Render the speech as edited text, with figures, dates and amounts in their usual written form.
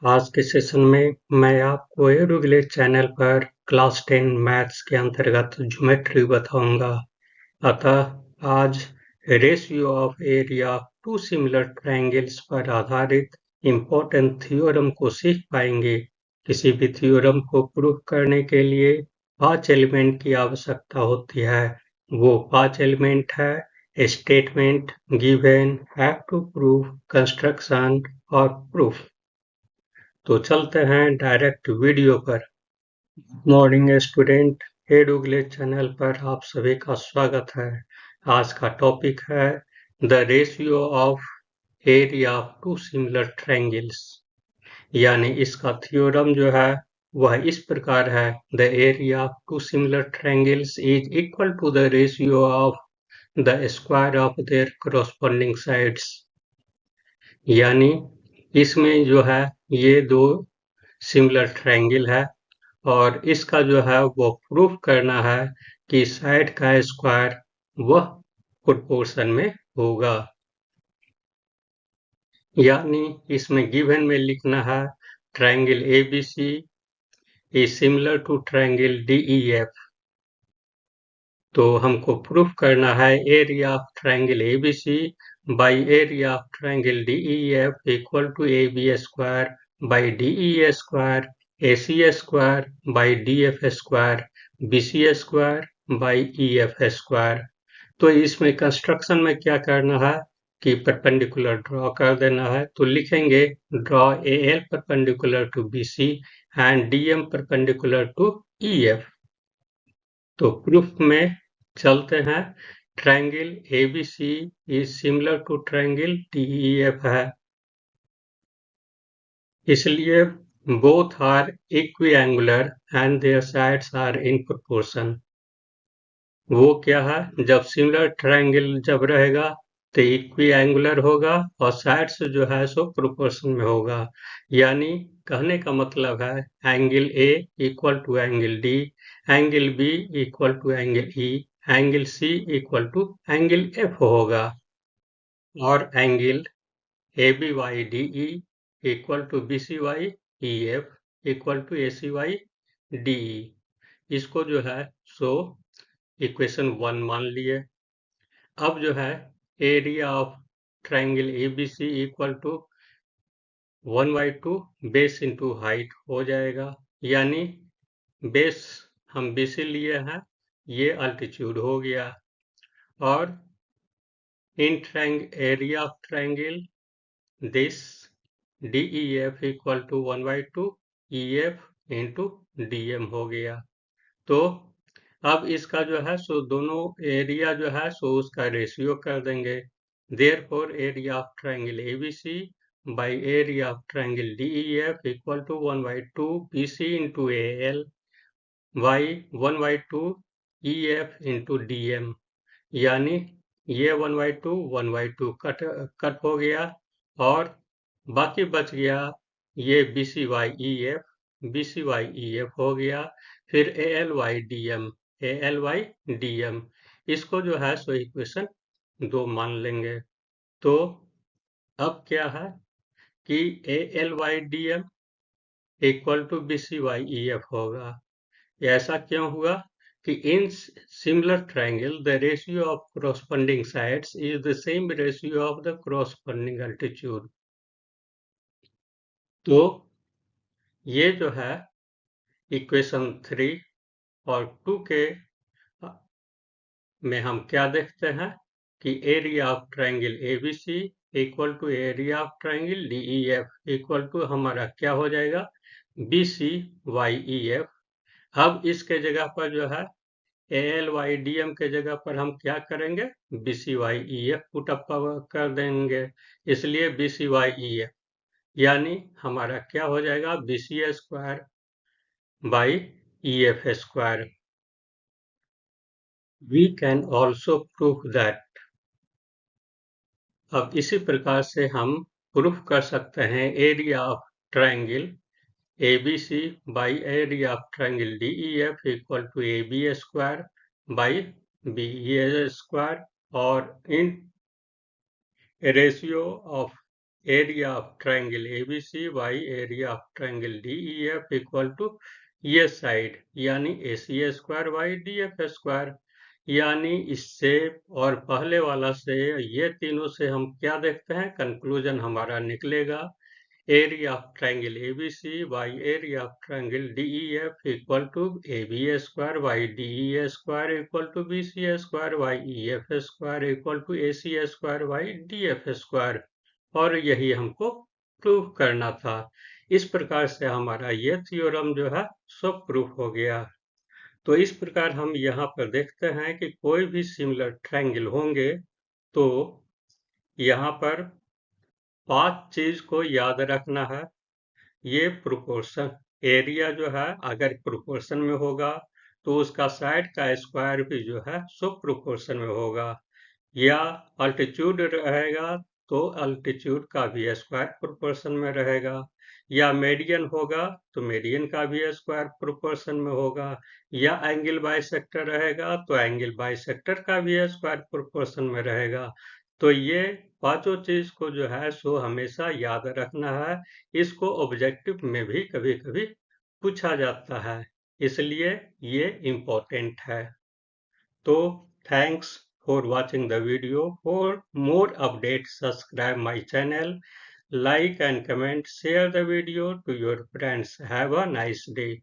आज के सेशन में मैं आपको एडुग्लेट चैनल पर क्लास 10 मैथ्स के अंतर्गत ज्योमेट्री बताऊंगा। अतः आज ratio of area of two similar triangles पर आधारित इम्पोर्टेंट थ्योरम को सीख पाएंगे। किसी भी थ्योरम को प्रूव करने के लिए 5 एलिमेंट की आवश्यकता होती है। वो 5 एलिमेंट है statement, given, have to prove, construction और प्रूफ। तो चलते हैं डायरेक्ट वीडियो पर। मॉर्निंग स्टूडेंट, एडुग्लेट चैनल पर आप सभी का स्वागत है। आज का टॉपिक है the ratio of area of two similar triangles, यानी इसका थ्योरम जो है वह इस प्रकार है। The area of two similar triangles is equal to the ratio of the square of their corresponding sides. यानी इसमें जो है ये दो सिमिलर ट्रायंगल है और इसका जो है वो प्रूफ करना है कि साइड का स्क्वायर वह प्रोपोर्शन में होगा। यानी इसमें गिवन में लिखना है triangle ABC is similar to triangle DEF। तो हमको प्रूफ करना है area of triangle ABC by area of triangle DEF equal to AB square by DE square, AC square by DF square, BC square by EF square. तो इसमें construction में क्या करना है कि परपेंडिकुलर ड्रॉ कर देना है। तो लिखेंगे draw AL perpendicular to BC and DM perpendicular to EF। तो प्रूफ में चलते हैं। Triangle ABC is similar to triangle DEF है, इसलिए both are equiangular and their sides are in proportion. वो क्या है, जब सिमिलर ट्रायंगल जब रहेगा तो इक्विएंगुलर होगा और साइड्स जो है सो प्रोपोर्शन में होगा। यानी कहने का मतलब है angle A equal to angle D, angle B equal to angle E, angle C equal to angle F होगा और angle ABYDE equal to BCYEF equal to ACYDE। इसको जो है सो इक्वेशन 1 मान लिए। अब जो है area of triangle ABC equal to 1/2 base into height हो जाएगा। यानी बेस हम BC लिए हैं, ये अल्टीट्यूड हो गया और in area of triangle this DEF equal to 1/2 EF into DM हो गया। तो अब इसका जो है सो दोनों एरिया जो है सो उसका रेशियो कर देंगे। Therefore area of triangle ABC by area of triangle DEF equal to 1/2 BC into AL by 1/2 EF into DM। यानी ये 1/2 कट हो गया और बाकी बच गया ये BCYEF हो गया। फिर ALY DM इसको जो है सो इक्वेशन 2 मान लेंगे। तो अब क्या है कि ALYDM इक्वल टू BCYEF होगा। ऐसा क्यों हुआ कि in similar triangle the ratio of corresponding sides is the same ratio of the corresponding altitude। तो ये जो है इक्वेशन 3 और 2 के में हम क्या देखते हैं कि area of triangle ABC equal to area of triangle DEF equal to हमारा क्या हो जाएगा BCYEF। अब इसके जगह पर जो है ALYDM के जगह पर हम क्या करेंगे BCYEF पुट अप कर देंगे, इसलिए BCYEF यानी हमारा क्या हो जाएगा BC square by EF square. We can also prove that। अब इसी प्रकार से हम प्रूफ कर सकते हैं area of triangle ABC by area of triangle DEF equal to AB square by BE square और in ratio of area of triangle ABC by area of triangle DEF equal to ये side यानी ACA square by DF square. यानी इससे और पहले वाला से ये तीनों से हम क्या देखते हैं, कंक्लूजन हमारा निकलेगा area of triangle ABC by area of triangle DEF equal to AB square by DE square equal to BC square by EF square equal to AC square by DF square। और यही हमको prove करना था। इस प्रकार से हमारा ये थ्योरम जो है सो प्रूफ हो गया। तो इस प्रकार हम यहाँ पर देखते हैं कि कोई भी सिमिलर ट्रायंगल होंगे तो यहाँ पर 5 चीज को याद रखना है। ये प्रोपोर्शन एरिया जो है अगर प्रोपोर्शन में होगा तो उसका साइड का स्क्वायर भी जो है सो प्रोपोर्शन में होगा, या अल्टीट्यूड रहेगा तो अल्टीट्यूड का भी स्क्वायर प्रोपोर्शन में रहेगा, या मीडियन होगा तो मीडियन का भी स्क्वायर प्रोपोर्शन में होगा, या एंगल बाइसेक्टर रहेगा तो एंगल बाइसेक्टर का भी स्क्वायर प्रोपोर्शन में रहेगा। तो ये पांचों चीज को जो है सो हमेशा याद रखना है। इसको ऑब्जेक्टिव में भी कभी कभी पूछा जाता है, इसलिए ये इम्पोर्टेंट है। तो thanks for watching the video. For more updates, subscribe my channel, like and comment, share the video to your friends. Have a nice day.